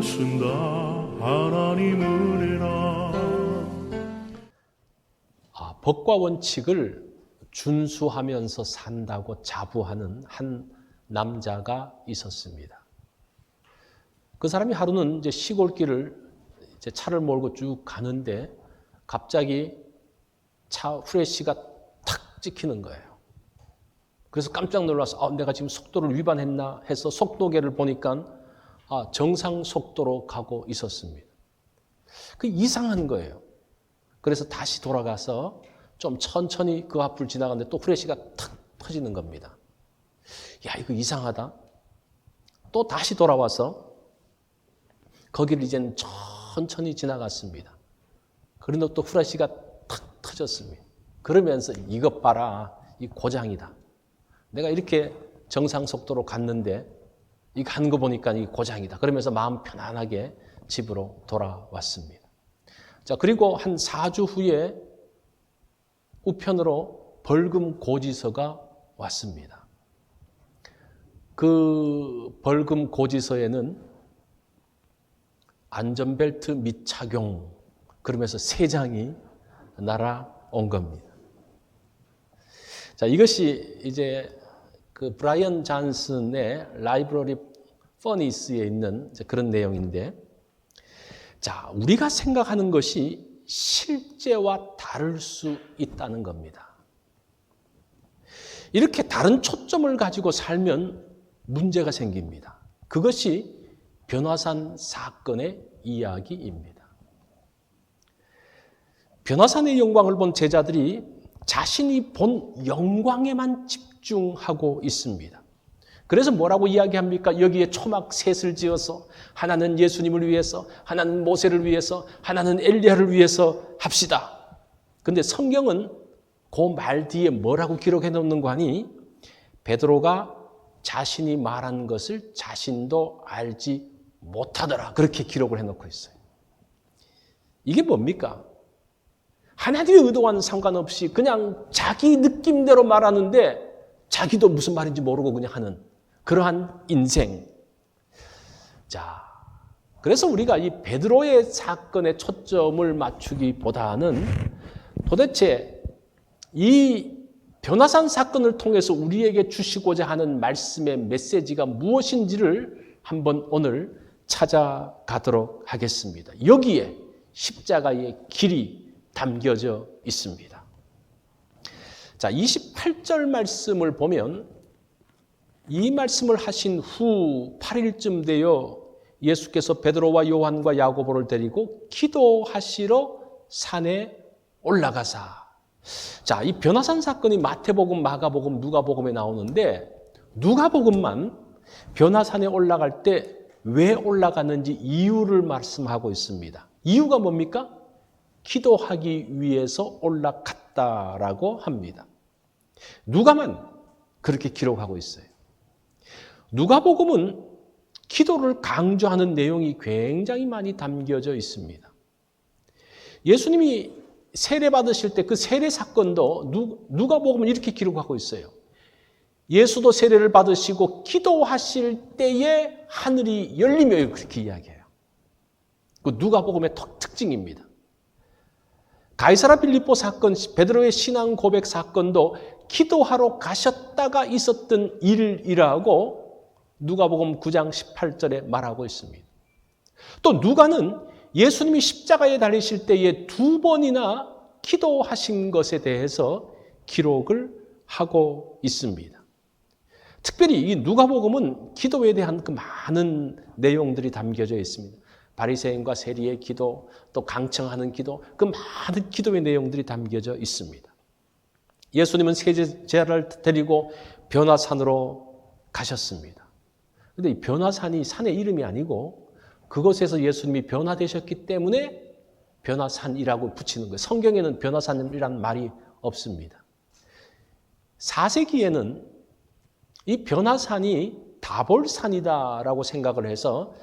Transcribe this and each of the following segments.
것은 다 하나님 은혜라. 법과 원칙을 준수하면서 산다고 자부하는 한 남자가 있었습니다. 그 사람이 하루는 이제 시골길을 이제 차를 몰고 쭉 가는데 갑자기 차 후레쉬가 탁 찍히는 거예요. 그래서 깜짝 놀라서 내가 지금 속도를 위반했나 해서 속도계를 보니까 정상 속도로 가고 있었습니다. 그 이상한 거예요. 그래서 다시 돌아가서 좀 천천히 그 앞을 지나갔는데 또 후레쉬가 탁 터지는 겁니다. 야, 이거 이상하다. 또 다시 돌아와서 거기를 이제는 천천히 지나갔습니다. 그런데 또 후레쉬가 탁 터졌습니다. 그러면서 이것 봐라, 이 고장이다. 내가 이렇게 정상 속도로 갔는데 이거 한 거 보니까 이 고장이다. 그러면서 마음 편안하게 집으로 돌아왔습니다. 자, 그리고 한 4주 후에 우편으로 벌금 고지서가 왔습니다. 그 벌금 고지서에는 안전벨트 미착용 그러면서 3장이 날아온 겁니다. 자, 이것이 이제 그 브라이언 잔슨의 라이브러리 퍼니스에 있는 그런 내용인데, 자, 우리가 생각하는 것이 실제와 다를 수 있다는 겁니다. 이렇게 다른 초점을 가지고 살면 문제가 생깁니다. 그것이 변화산 사건의 이야기입니다. 변화산의 영광을 본 제자들이 자신이 본 영광에만 집중하고 있습니다. 그래서 뭐라고 이야기합니까? 여기에 초막 셋을 지어서 하나는 예수님을 위해서, 하나는 모세를 위해서, 하나는 엘리야를 위해서 합시다. 근데 성경은 그 말 뒤에 뭐라고 기록해 놓는 거 아니? 베드로가 자신이 말한 것을 자신도 알지 못하더라. 그렇게 기록을 해놓고 있어요. 이게 뭡니까? 하나님의 의도와는 상관없이 그냥 자기 느낌대로 말하는데 자기도 무슨 말인지 모르고 그냥 하는 그러한 인생. 자, 그래서 우리가 이 베드로의 사건에 초점을 맞추기보다는 도대체 이 변화산 사건을 통해서 우리에게 주시고자 하는 말씀의 메시지가 무엇인지를 한번 오늘 찾아가도록 하겠습니다. 여기에 십자가의 길이 담겨져 있습니다. 자, 28절 말씀을 보면 이 말씀을 하신 후 8일쯤 되어 예수께서 베드로와 요한과 야고보를 데리고 기도하시러 산에 올라가사. 자, 이 변화산 사건이 마태복음, 마가복음, 누가복음에 나오는데 누가복음만 변화산에 올라갈 때 왜 올라가는지 이유를 말씀하고 있습니다. 이유가 뭡니까? 기도하기 위해서 올라갔다라고 합니다. 누가만 그렇게 기록하고 있어요. 누가복음은 기도를 강조하는 내용이 굉장히 많이 담겨져 있습니다. 예수님이 세례 받으실 때 그 세례 사건도 누가복음은 이렇게 기록하고 있어요. 예수도 세례를 받으시고 기도하실 때에 하늘이 열리며 그렇게 이야기해요. 그 누가복음의 특징입니다. 가이사라 빌립보 사건, 베드로의 신앙 고백 사건도 기도하러 가셨다가 있었던 일이라고 누가복음 9장 18절에 말하고 있습니다. 또 누가는 예수님이 십자가에 달리실 때에 2번이나 기도하신 것에 대해서 기록을 하고 있습니다. 특별히 이 누가복음은 기도에 대한 그 많은 내용들이 담겨져 있습니다. 바리새인과 세리의 기도, 또 강청하는 기도, 그 많은 기도의 내용들이 담겨져 있습니다. 예수님은 세제자를 데리고 변화산으로 가셨습니다. 그런데 이 변화산이 산의 이름이 아니고 그곳에서 예수님이 변화되셨기 때문에 변화산이라고 붙이는 거예요. 성경에는 변화산이라는 말이 없습니다. 4세기에는 이 변화산이 다볼산이다라고 생각을 해서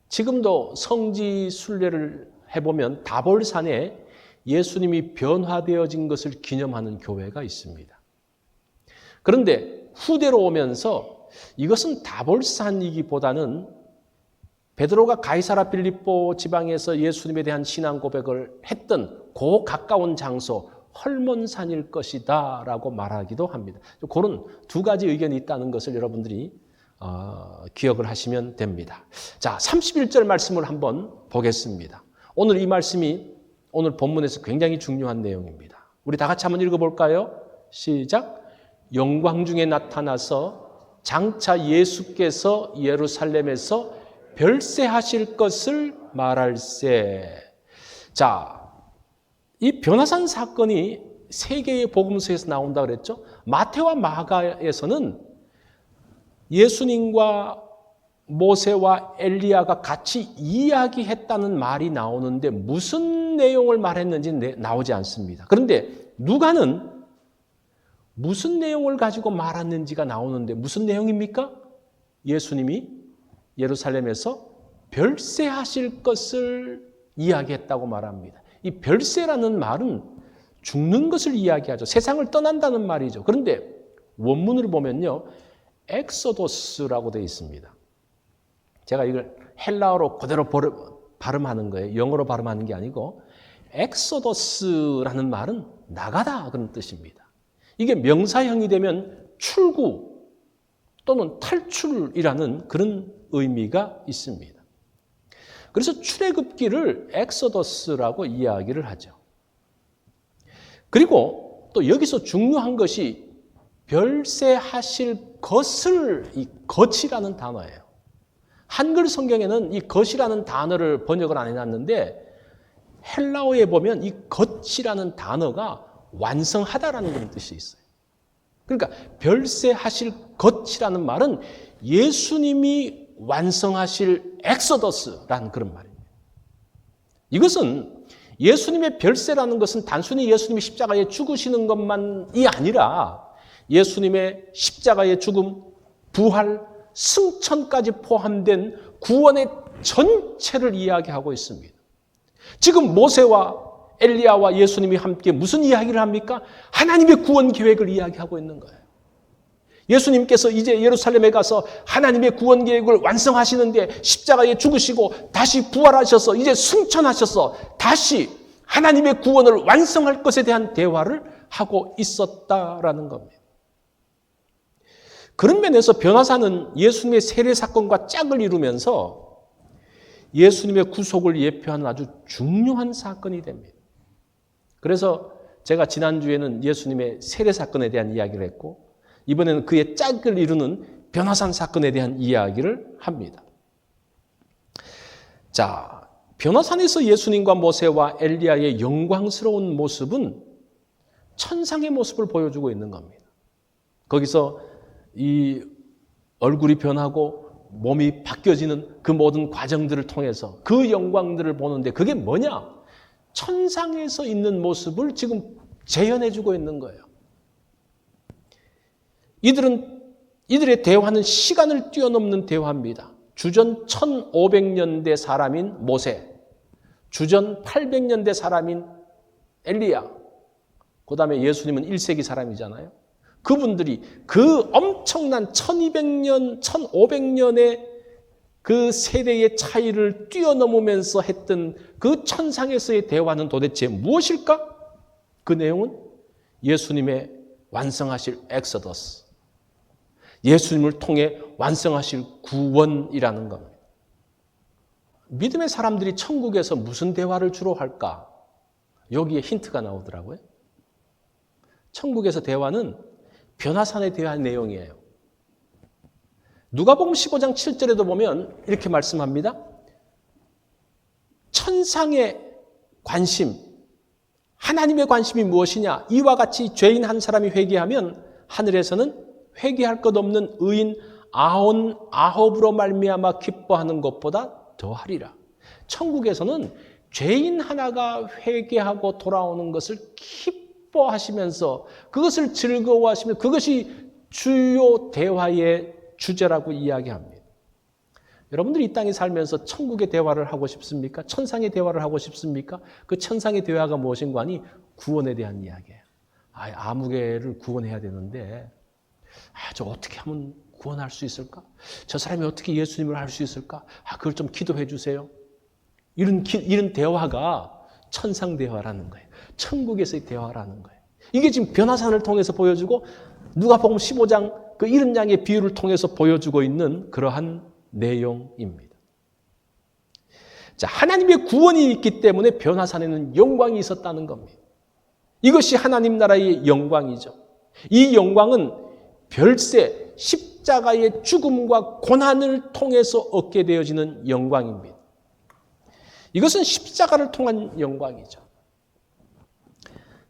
지금도 성지 순례를 해보면 다볼산에 예수님이 변화되어진 것을 기념하는 교회가 있습니다. 그런데 후대로 오면서 이것은 다볼산이기보다는 베드로가 가이사라 빌립보 지방에서 예수님에 대한 신앙 고백을 했던 그 가까운 장소 헐몬산일 것이다 라고 말하기도 합니다. 그런 두 가지 의견이 있다는 것을 여러분들이 기억을 하시면 됩니다. 자, 31절 말씀을 한번 보겠습니다. 오늘 이 말씀이 오늘 본문에서 굉장히 중요한 내용입니다. 우리 다 같이 한번 읽어볼까요? 시작. 영광 중에 나타나서 장차 예수께서 예루살렘에서 별세하실 것을 말할세. 자, 이 변화산 사건이 세 개의 복음서에서 나온다 그랬죠. 마태와 마가에서는 예수님과 모세와 엘리야가 같이 이야기했다는 말이 나오는데 무슨 내용을 말했는지 나오지 않습니다. 그런데 누가는 무슨 내용을 가지고 말했는지가 나오는데 무슨 내용입니까? 예수님이 예루살렘에서 별세하실 것을 이야기했다고 말합니다. 이 별세라는 말은 죽는 것을 이야기하죠. 세상을 떠난다는 말이죠. 그런데 원문을 보면요, 엑소도스라고 되어 있습니다. 제가 이걸 헬라어로 그대로 발음하는 거예요. 영어로 발음하는 게 아니고 엑소도스라는 말은 나가다 그런 뜻입니다. 이게 명사형이 되면 출구 또는 탈출이라는 그런 의미가 있습니다. 그래서 출애굽기를 엑소더스라고 이야기를 하죠. 그리고 또 여기서 중요한 것이 별세하실 것을, 이 것이라는 단어예요. 한글 성경에는 이 것이라는 단어를 번역을 안 해놨는데 헬라어에 보면 이 것이라는 단어가 완성하다라는 그런 뜻이 있어요. 그러니까 별세하실 것이라는 말은 예수님이 완성하실 엑소더스라는 그런 말입니다. 이것은 예수님의 별세라는 것은 단순히 예수님이 십자가에 죽으시는 것만이 아니라 예수님의 십자가의 죽음, 부활, 승천까지 포함된 구원의 전체를 이야기하고 있습니다. 지금 모세와 엘리야와 예수님이 함께 무슨 이야기를 합니까? 하나님의 구원 계획을 이야기하고 있는 거예요. 예수님께서 이제 예루살렘에 가서 하나님의 구원 계획을 완성하시는데 십자가에 죽으시고 다시 부활하셔서 이제 승천하셔서 다시 하나님의 구원을 완성할 것에 대한 대화를 하고 있었다라는 겁니다. 그런 면에서 변화사는 예수님의 세례 사건과 짝을 이루면서 예수님의 구속을 예표하는 아주 중요한 사건이 됩니다. 그래서 제가 지난주에는 예수님의 세례 사건에 대한 이야기를 했고 이번에는 그의 짝을 이루는 변화산 사건에 대한 이야기를 합니다. 자, 변화산에서 예수님과 모세와 엘리야의 영광스러운 모습은 천상의 모습을 보여주고 있는 겁니다. 거기서 이 얼굴이 변하고 몸이 바뀌어지는 그 모든 과정들을 통해서 그 영광들을 보는데 그게 뭐냐? 천상에서 있는 모습을 지금 재현해주고 있는 거예요. 이들의 대화는 시간을 뛰어넘는 대화입니다. 주전 1500년대 사람인 모세, 주전 800년대 사람인 엘리야, 그 다음에 예수님은 1세기 사람이잖아요. 그분들이 그 엄청난 1200년, 1500년의 그 세대의 차이를 뛰어넘으면서 했던 그 천상에서의 대화는 도대체 무엇일까? 그 내용은 예수님의 완성하실 엑소더스, 예수님을 통해 완성하실 구원이라는 겁니다. 믿음의 사람들이 천국에서 무슨 대화를 주로 할까? 여기에 힌트가 나오더라고요. 천국에서 대화는 변화산에 대한 내용이에요. 누가복음 15장 7절에도 보면 이렇게 말씀합니다. 천상의 관심, 하나님의 관심이 무엇이냐? 이와 같이 죄인 한 사람이 회개하면 하늘에서는 회개할 것 없는 의인 99으로 말미암아 기뻐하는 것보다 더하리라. 천국에서는 죄인 하나가 회개하고 돌아오는 것을 기뻐하시면서 그것을 즐거워하시며 그것이 주요 대화의 주제라고 이야기합니다. 여러분들이 이 땅에 살면서 천국의 대화를 하고 싶습니까? 천상의 대화를 하고 싶습니까? 그 천상의 대화가 무엇인가 하니 구원에 대한 이야기예요. 아무개를 구원해야 되는데 저 어떻게 하면 구원할 수 있을까? 저 사람이 어떻게 예수님을 알 수 있을까? 그걸 좀 기도해 주세요. 이런 대화가 천상 대화라는 거예요. 천국에서의 대화라는 거예요. 이게 지금 변화산을 통해서 보여주고 누가복음 15장 그 70양의 비유를 통해서 보여주고 있는 그러한 내용입니다. 자, 하나님의 구원이 있기 때문에 변화산에는 영광이 있었다는 겁니다. 이것이 하나님 나라의 영광이죠. 이 영광은 별세, 십자가의 죽음과 고난을 통해서 얻게 되어지는 영광입니다. 이것은 십자가를 통한 영광이죠.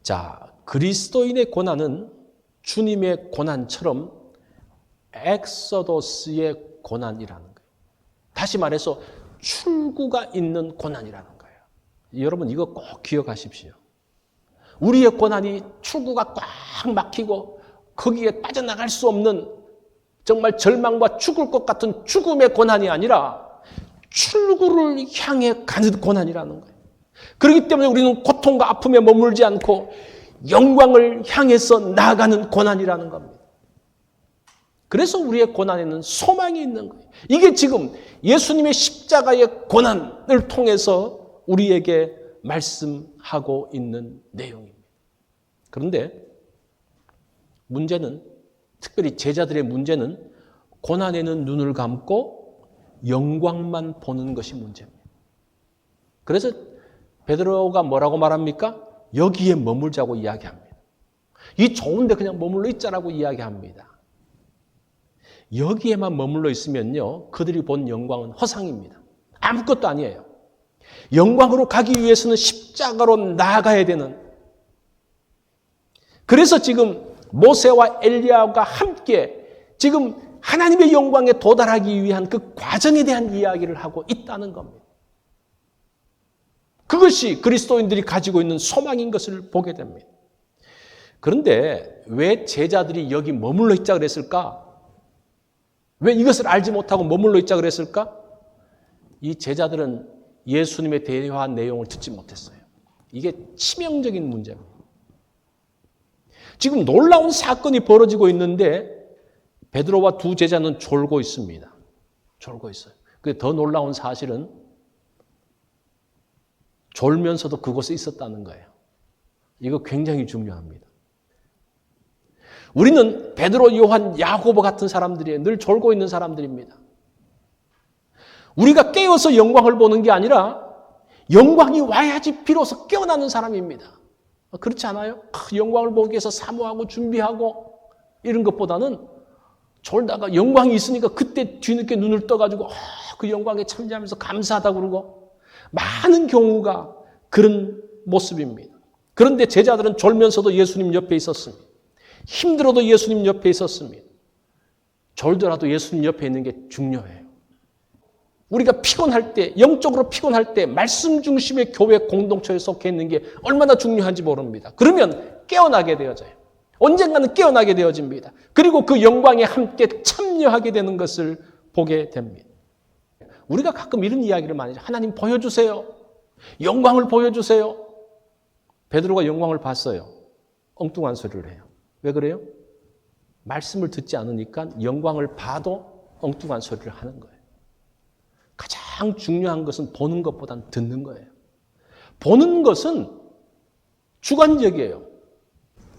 자, 그리스도인의 고난은 주님의 고난처럼 엑소더스의 고난이라는 거예요. 다시 말해서 출구가 있는 고난이라는 거예요. 여러분 이거 꼭 기억하십시오. 우리의 고난이 출구가 꽉 막히고 거기에 빠져나갈 수 없는 정말 절망과 죽을 것 같은 죽음의 고난이 아니라 출구를 향해 가는 고난이라는 거예요. 그렇기 때문에 우리는 고통과 아픔에 머물지 않고 영광을 향해서 나아가는 고난이라는 겁니다. 그래서 우리의 고난에는 소망이 있는 거예요. 이게 지금 예수님의 십자가의 고난을 통해서 우리에게 말씀하고 있는 내용입니다. 그런데 문제는, 특별히 제자들의 문제는 고난에는 눈을 감고 영광만 보는 것이 문제입니다. 그래서 베드로가 뭐라고 말합니까? 여기에 머물자고 이야기합니다. 이 좋은데 그냥 머물러 있자라고 이야기합니다. 여기에만 머물러 있으면요, 그들이 본 영광은 허상입니다. 아무것도 아니에요. 영광으로 가기 위해서는 십자가로 나아가야 되는, 그래서 지금 모세와 엘리야가 함께 지금 하나님의 영광에 도달하기 위한 그 과정에 대한 이야기를 하고 있다는 겁니다. 그것이 그리스도인들이 가지고 있는 소망인 것을 보게 됩니다. 그런데 왜 제자들이 여기 머물러 있자 그랬을까? 왜 이것을 알지 못하고 머물러 있자 그랬을까? 이 제자들은 예수님의 대화 내용을 듣지 못했어요. 이게 치명적인 문제입니다. 지금 놀라운 사건이 벌어지고 있는데 베드로와 두 제자는 졸고 있습니다. 졸고 있어요. 근데 더 놀라운 사실은 졸면서도 그곳에 있었다는 거예요. 이거 굉장히 중요합니다. 우리는 베드로, 요한, 야고보 같은 사람들이에요. 늘 졸고 있는 사람들입니다. 우리가 깨어서 영광을 보는 게 아니라 영광이 와야지 비로소 깨어나는 사람입니다. 그렇지 않아요? 영광을 보기 위해서 사모하고 준비하고 이런 것보다는 졸다가 영광이 있으니까 그때 뒤늦게 눈을 떠가지고 그 영광에 참여하면서 감사하다고 그러고 많은 경우가 그런 모습입니다. 그런데 제자들은 졸면서도 예수님 옆에 있었습니다. 힘들어도 예수님 옆에 있었습니다. 졸더라도 예수님 옆에 있는 게 중요해요. 우리가 피곤할 때, 영적으로 피곤할 때 말씀 중심의 교회 공동체에 속해 있는 게 얼마나 중요한지 모릅니다. 그러면 깨어나게 되어져요. 언젠가는 깨어나게 되어집니다. 그리고 그 영광에 함께 참여하게 되는 것을 보게 됩니다. 우리가 가끔 이런 이야기를 많이 해요. 하나님 보여주세요. 영광을 보여주세요. 베드로가 영광을 봤어요. 엉뚱한 소리를 해요. 왜 그래요? 말씀을 듣지 않으니까 영광을 봐도 엉뚱한 소리를 하는 거예요. 가장 중요한 것은 보는 것보다는 듣는 거예요. 보는 것은 주관적이에요.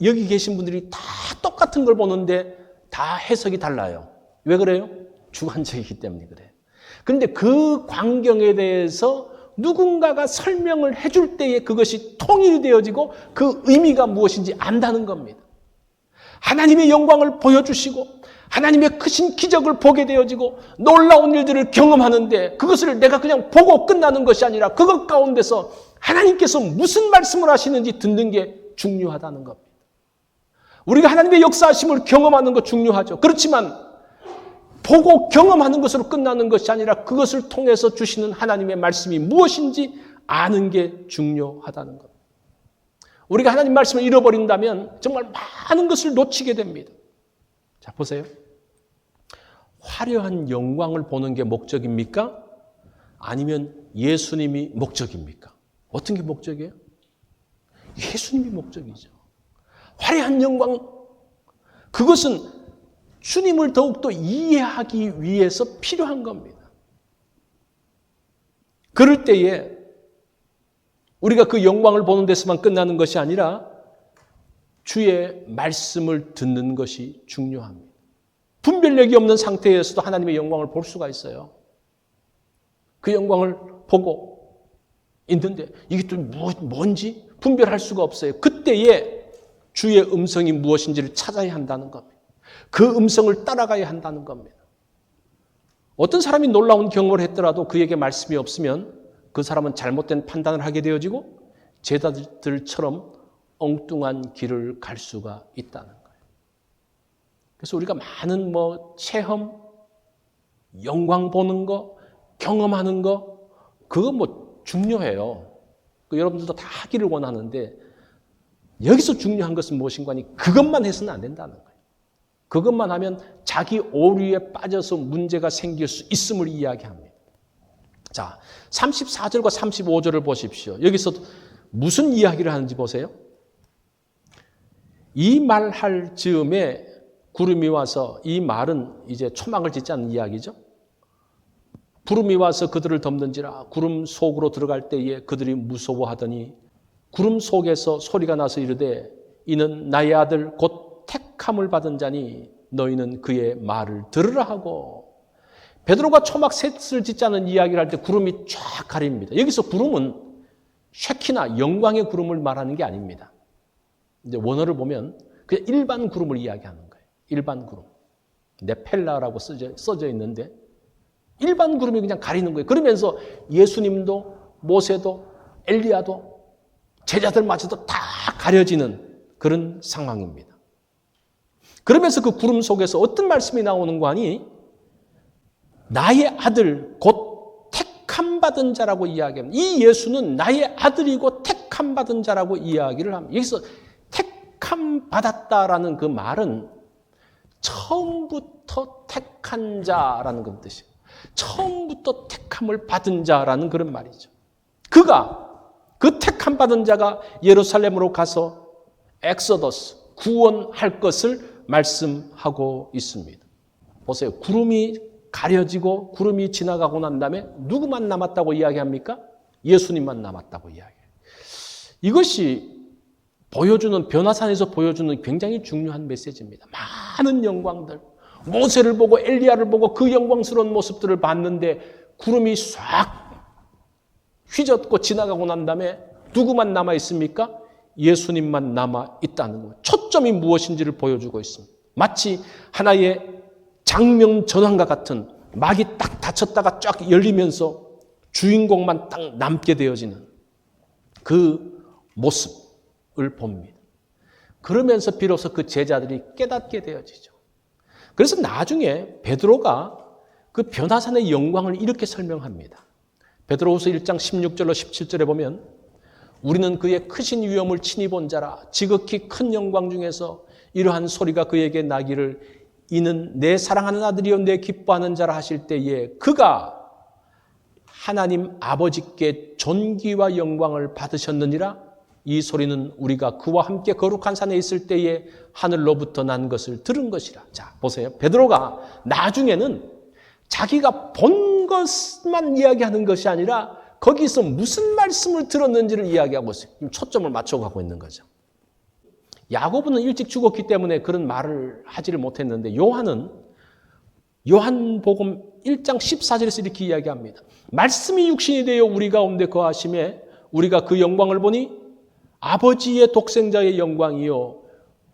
여기 계신 분들이 다 똑같은 걸 보는데 다 해석이 달라요. 왜 그래요? 주관적이기 때문에 그래요. 그런데 그 광경에 대해서 누군가가 설명을 해줄 때에 그것이 통일되어지고 그 의미가 무엇인지 안다는 겁니다. 하나님의 영광을 보여주시고 하나님의 크신 기적을 보게 되어지고 놀라운 일들을 경험하는데 그것을 내가 그냥 보고 끝나는 것이 아니라 그것 가운데서 하나님께서 무슨 말씀을 하시는지 듣는 게 중요하다는 겁니다. 우리가 하나님의 역사하심을 경험하는 것 중요하죠. 그렇지만 보고 경험하는 것으로 끝나는 것이 아니라 그것을 통해서 주시는 하나님의 말씀이 무엇인지 아는 게 중요하다는 것. 우리가 하나님 말씀을 잃어버린다면 정말 많은 것을 놓치게 됩니다. 자, 보세요. 화려한 영광을 보는 게 목적입니까? 아니면 예수님이 목적입니까? 어떤 게 목적이에요? 예수님이 목적이죠. 화려한 영광, 그것은 주님을 더욱더 이해하기 위해서 필요한 겁니다. 그럴 때에 우리가 그 영광을 보는 데서만 끝나는 것이 아니라 주의 말씀을 듣는 것이 중요합니다. 분별력이 없는 상태에서도 하나님의 영광을 볼 수가 있어요. 그 영광을 보고 있는데 이게 또 뭔지 분별할 수가 없어요. 그때에 주의 음성이 무엇인지를 찾아야 한다는 겁니다. 그 음성을 따라가야 한다는 겁니다. 어떤 사람이 놀라운 경험을 했더라도 그에게 말씀이 없으면 그 사람은 잘못된 판단을 하게 되어지고 제자들처럼 엉뚱한 길을 갈 수가 있다는 거예요. 그래서 우리가 많은 체험, 영광 보는 거, 경험하는 거, 그거 중요해요. 여러분들도 다 하기를 원하는데 여기서 중요한 것은 무엇인가 하니 그것만 해서는 안 된다는 거예요. 그것만 하면 자기 오류에 빠져서 문제가 생길 수 있음을 이야기합니다. 자, 34절과 35절을 보십시오. 여기서 무슨 이야기를 하는지 보세요. 이 말할 즈음에 구름이 와서, 이 말은 이제 초막을 짓자는 이야기죠. 구름이 와서 그들을 덮는지라. 구름 속으로 들어갈 때에 그들이 무서워하더니 구름 속에서 소리가 나서 이르되 이는 나의 아들 곧 택함을 받은 자니 너희는 그의 말을 들으라 하고. 베드로가 초막 셋을 짓자는 이야기를 할 때 구름이 쫙 가립니다. 여기서 구름은 쉐키나 영광의 구름을 말하는 게 아닙니다. 이제 원어를 보면 그냥 일반 구름을 이야기하는 거예요. 일반 구름. 네펠라라고 써져 있는데 일반 구름이 그냥 가리는 거예요. 그러면서 예수님도 모세도 엘리야도 제자들마저도 다 가려지는 그런 상황입니다. 그러면서 그 구름 속에서 어떤 말씀이 나오는 거 아니? 나의 아들 곧 택함 받은 자라고 이야기합니다. 이 예수는 나의 아들이고 택함 받은 자라고 이야기를 합니다. 여기서 택함 받았다라는 그 말은 처음부터 택한 자라는 그 뜻이에요. 처음부터 택함을 받은 자라는 그런 말이죠. 그 택함 받은 자가 예루살렘으로 가서 엑소더스, 구원할 것을 말씀하고 있습니다. 보세요. 구름이 가려지고 구름이 지나가고 난 다음에 누구만 남았다고 이야기합니까? 예수님만 남았다고 이야기해요. 이것이 보여주는, 변화산에서 보여주는 굉장히 중요한 메시지입니다. 많은 영광들, 모세를 보고 엘리야를 보고 그 영광스러운 모습들을 봤는데 구름이 싹 휘젓고 지나가고 난 다음에 누구만 남아있습니까? 예수님만 남아있다는 거예요. 초점이 무엇인지를 보여주고 있습니다. 마치 하나의 장명 전환과 같은 막이 딱 닫혔다가 쫙 열리면서 주인공만 딱 남게 되어지는 그 모습을 봅니다. 그러면서 비로소 그 제자들이 깨닫게 되어지죠. 그래서 나중에 베드로가 그 변화산의 영광을 이렇게 설명합니다. 베드로후서 1장 16절로 17절에 보면 우리는 그의 크신 위엄을 친히 본 자라 지극히 큰 영광 중에서 이러한 소리가 그에게 나기를 이는 내 사랑하는 아들이요 내 기뻐하는 자라 하실 때에 그가 하나님 아버지께 존귀와 영광을 받으셨느니라. 이 소리는 우리가 그와 함께 거룩한 산에 있을 때에 하늘로부터 난 것을 들은 것이라. 자, 보세요. 베드로가 나중에는 자기가 본 것만 이야기하는 것이 아니라 거기서 무슨 말씀을 들었는지를 이야기하고 있어요. 초점을 맞춰가고 있는 거죠. 야고보는 일찍 죽었기 때문에 그런 말을 하지를 못했는데 요한은 요한복음 1장 14절에서 이렇게 이야기합니다. 말씀이 육신이 되어 우리 가운데 거하심에 우리가 그 영광을 보니 아버지의 독생자의 영광이요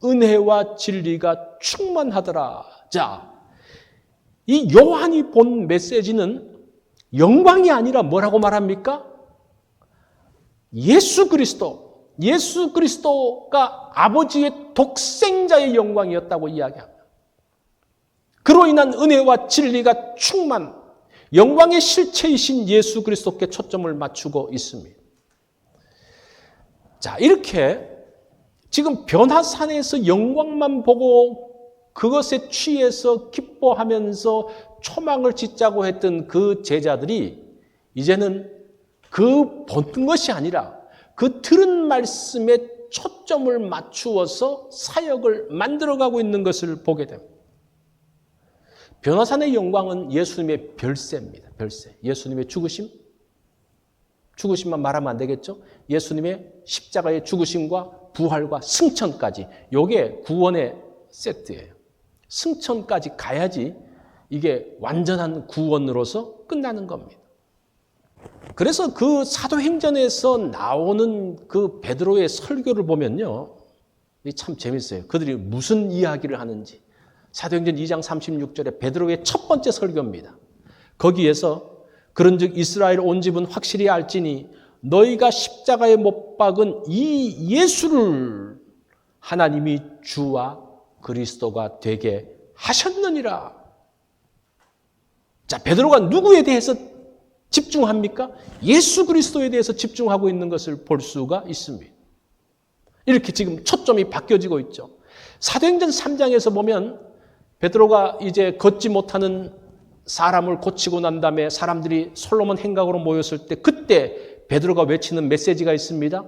은혜와 진리가 충만하더라. 자, 이 요한이 본 메시지는 영광이 아니라 뭐라고 말합니까? 예수 그리스도가 아버지의 독생자의 영광이었다고 이야기합니다. 그로 인한 은혜와 진리가 영광의 실체이신 예수 그리스도께 초점을 맞추고 있습니다. 자, 이렇게 지금 변화산에서 영광만 보고 그것에 취해서 기뻐하면서 초막을 짓자고 했던 그 제자들이 이제는 그 보는 것이 아니라 그 들은 말씀에 초점을 맞추어서 사역을 만들어가고 있는 것을 보게 됩니다. 변화산의 영광은 예수님의 별세입니다. 별세. 예수님의 죽으심만 말하면 안 되겠죠? 예수님의 십자가의 죽으심과 부활과 승천까지. 이게 구원의 세트예요. 승천까지 가야지 이게 완전한 구원으로서 끝나는 겁니다. 그래서 그 사도행전에서 나오는 그 베드로의 설교를 보면요. 참 재밌어요. 그들이 무슨 이야기를 하는지. 사도행전 2장 36절에 베드로의 첫 번째 설교입니다. 거기에서 그런즉 이스라엘 온 집은 확실히 알지니 너희가 십자가에 못 박은 이 예수를 하나님이 주와 그리스도가 되게 하셨느니라. 자, 베드로가 누구에 대해서 집중합니까? 예수 그리스도에 대해서 집중하고 있는 것을 볼 수가 있습니다. 이렇게 지금 초점이 바뀌어지고 있죠. 사도행전 3장에서 보면 베드로가 이제 걷지 못하는 사람을 고치고 난 다음에 사람들이 솔로몬 행각으로 모였을 때 그때 베드로가 외치는 메시지가 있습니다.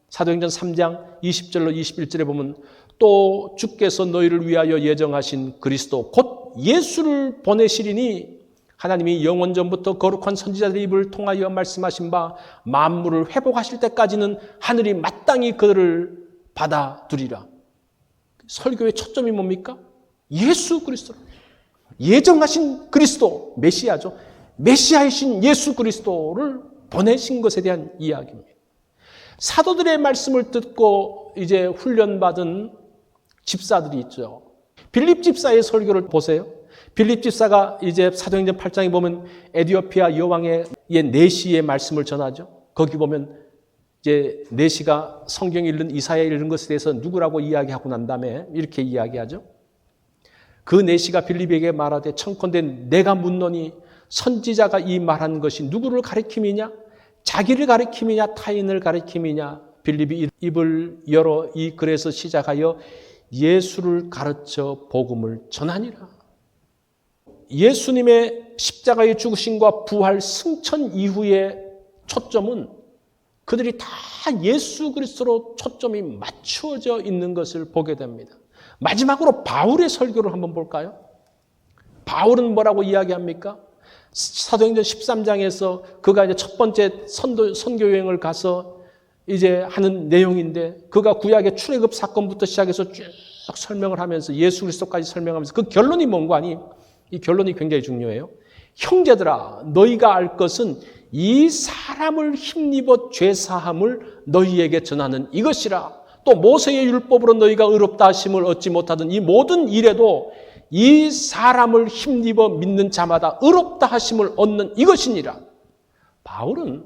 사도행전 3장 20절로 21절에 보면 또 주께서 너희를 위하여 예정하신 그리스도 곧 예수를 보내시리니 하나님이 영원 전부터 거룩한 선지자들의 입을 통하여 말씀하신 바 만물을 회복하실 때까지는 하늘이 마땅히 그들을 받아두리라. 설교의 초점이 뭡니까? 예수 그리스도. 예정하신 그리스도, 메시아죠. 메시아이신 예수 그리스도를 보내신 것에 대한 이야기입니다. 사도들의 말씀을 듣고 이제 훈련받은 집사들이 있죠. 빌립 집사의 설교를 보세요. 빌립 집사가 이제 사도행전 8장에 보면 에디오피아 여왕의 네시의 말씀을 전하죠. 거기 보면 이제 네시가 성경에 읽는 이사야에 읽는 것에 대해서 누구라고 이야기하고 난 다음에 이렇게 이야기하죠. 그 네시가 빌립에게 말하되 청컨대 내가 묻노니 선지자가 이 말한 것이 누구를 가리킴이냐? 자기를 가리킴이냐? 타인을 가리킴이냐? 빌립이 입을 열어 이 글에서 시작하여 예수를 가르쳐 복음을 전하니라. 예수님의 십자가의 죽으심과 부활 승천 이후의 초점은 그들이 다 예수 그리스도로 초점이 맞추어져 있는 것을 보게 됩니다. 마지막으로 바울의 설교를 한번 볼까요? 바울은 뭐라고 이야기합니까? 사도행전 13장에서 그가 이제 첫 번째 선교 여행을 가서 이제 하는 내용인데 그가 구약의 출애굽 사건부터 시작해서 쭉 설명을 하면서 예수 그리스도까지 설명하면서 그 결론이 뭔가 하니 이 결론이 굉장히 중요해요. 형제들아 너희가 알 것은 이 사람을 힘입어 죄사함을 너희에게 전하는 이것이라. 또 모세의 율법으로 너희가 의롭다 하심을 얻지 못하던 이 모든 일에도 이 사람을 힘입어 믿는 자마다 의롭다 하심을 얻는 이것이니라. 바울은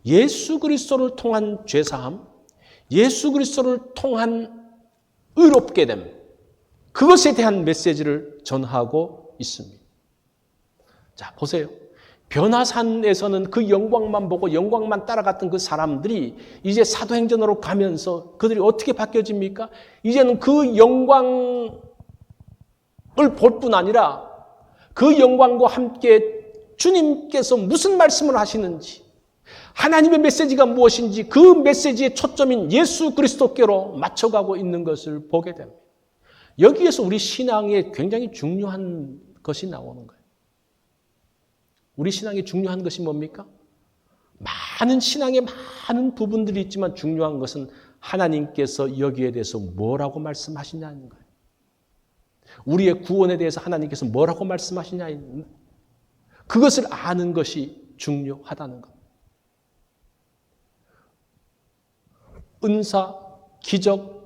예수 그리스도를 통한 죄사함, 예수 그리스도를 통한 의롭게 됨, 그것에 대한 메시지를 전하고 있습니다. 자, 보세요. 변화산에서는 그 영광만 보고 영광만 따라갔던 그 사람들이 이제 사도행전으로 가면서 그들이 어떻게 바뀌어집니까? 이제는 그 영광을 볼 뿐 아니라 그 영광과 함께 주님께서 무슨 말씀을 하시는지, 하나님의 메시지가 무엇인지 그 메시지의 초점인 예수 그리스도께로 맞춰가고 있는 것을 보게 됩니다. 여기에서 우리 신앙에 굉장히 중요한 것이 나오는 거예요. 우리 신앙에 중요한 것이 뭡니까? 많은 신앙에 많은 부분들이 있지만 중요한 것은 하나님께서 여기에 대해서 뭐라고 말씀하시냐는 거예요. 우리의 구원에 대해서 하나님께서 뭐라고 말씀하시냐, 그것을 아는 것이 중요하다는 것. 은사, 기적,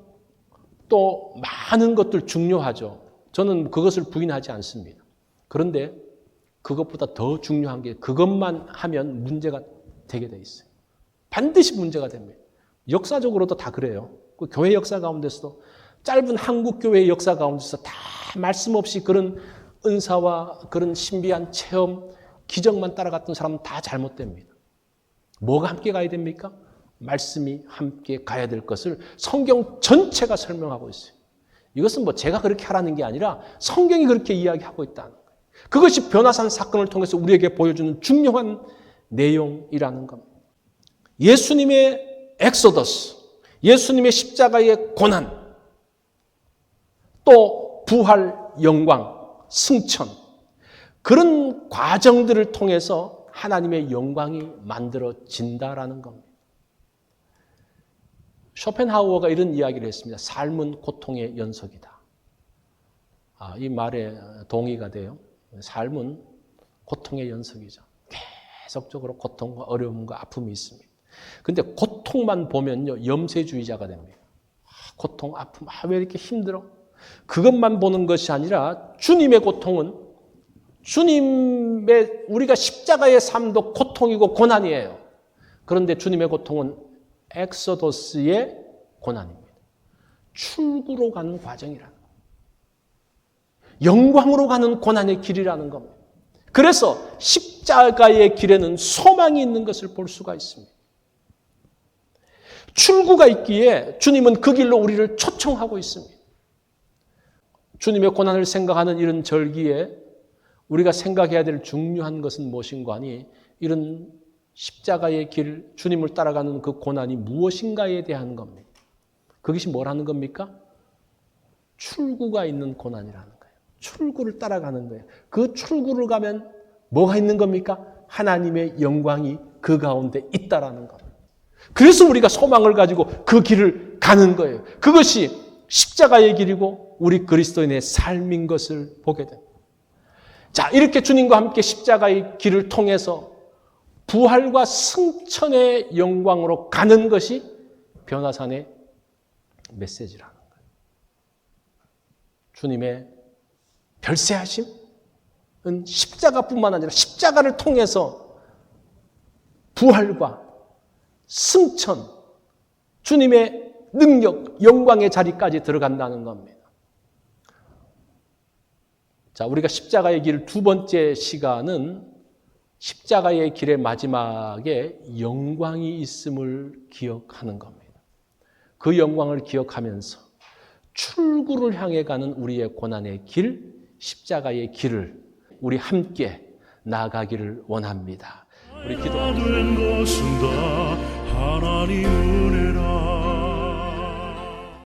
또 많은 것들 중요하죠. 저는 그것을 부인하지 않습니다. 그런데 그것보다 더 중요한 게 그것만 하면 문제가 되게 돼 있어요. 반드시 문제가 됩니다. 역사적으로도 다 그래요. 그 교회 역사 가운데서도 짧은 한국 교회의 역사 가운데서 다 말씀 없이 그런 은사와 그런 신비한 체험, 기적만 따라갔던 사람은 다 잘못됩니다. 뭐가 함께 가야 됩니까? 말씀이 함께 가야 될 것을 성경 전체가 설명하고 있어요. 이것은 뭐 제가 그렇게 하라는 게 아니라 성경이 그렇게 이야기하고 있다는 거예요. 그것이 변화산 사건을 통해서 우리에게 보여주는 중요한 내용이라는 겁니다. 예수님의 엑소더스, 예수님의 십자가의 고난, 또 부활 영광, 승천, 그런 과정들을 통해서 하나님의 영광이 만들어진다라는 겁니다. 쇼펜하우어가 이런 이야기를 했습니다. 삶은 고통의 연속이다. 이 말에 동의가 돼요. 삶은 고통의 연속이죠. 계속적으로 고통과 어려움과 아픔이 있습니다. 근데 고통만 보면요, 염세주의자가 됩니다. 고통, 아픔, 왜 이렇게 힘들어? 그것만 보는 것이 아니라 주님의 고통은 주님의 우리가 십자가의 삶도 고통이고 고난이에요. 그런데 주님의 고통은 엑소더스의 고난입니다. 출구로 가는 과정이라는 거예요. 영광으로 가는 고난의 길이라는 겁니다. 그래서 십자가의 길에는 소망이 있는 것을 볼 수가 있습니다. 출구가 있기에 주님은 그 길로 우리를 초청하고 있습니다. 주님의 고난을 생각하는 이런 절기에 우리가 생각해야 될 중요한 것은 무엇인가 하니 이런 십자가의 길, 주님을 따라가는 그 고난이 무엇인가에 대한 겁니다. 그것이 뭐라는 겁니까? 출구가 있는 고난이라는 거예요. 출구를 따라가는 거예요. 그 출구를 가면 뭐가 있는 겁니까? 하나님의 영광이 그 가운데 있다라는 겁니다. 그래서 우리가 소망을 가지고 그 길을 가는 거예요. 그것이 십자가의 길이고 우리 그리스도인의 삶인 것을 보게 됩니다. 자, 이렇게 주님과 함께 십자가의 길을 통해서 부활과 승천의 영광으로 가는 것이 변화산의 메시지라는 거예요. 주님의 별세하심은 십자가뿐만 아니라 십자가를 통해서 부활과 승천, 주님의 능력, 영광의 자리까지 들어간다는 겁니다. 자, 우리가 십자가의 길 두 번째 시간은 십자가의 길의 마지막에 영광이 있음을 기억하는 겁니다. 그 영광을 기억하면서 출구를 향해 가는 우리의 고난의 길, 십자가의 길을 우리 함께 나아가기를 원합니다. 우리 기도하겠습니다. 된 것은 다 하나님 은혜라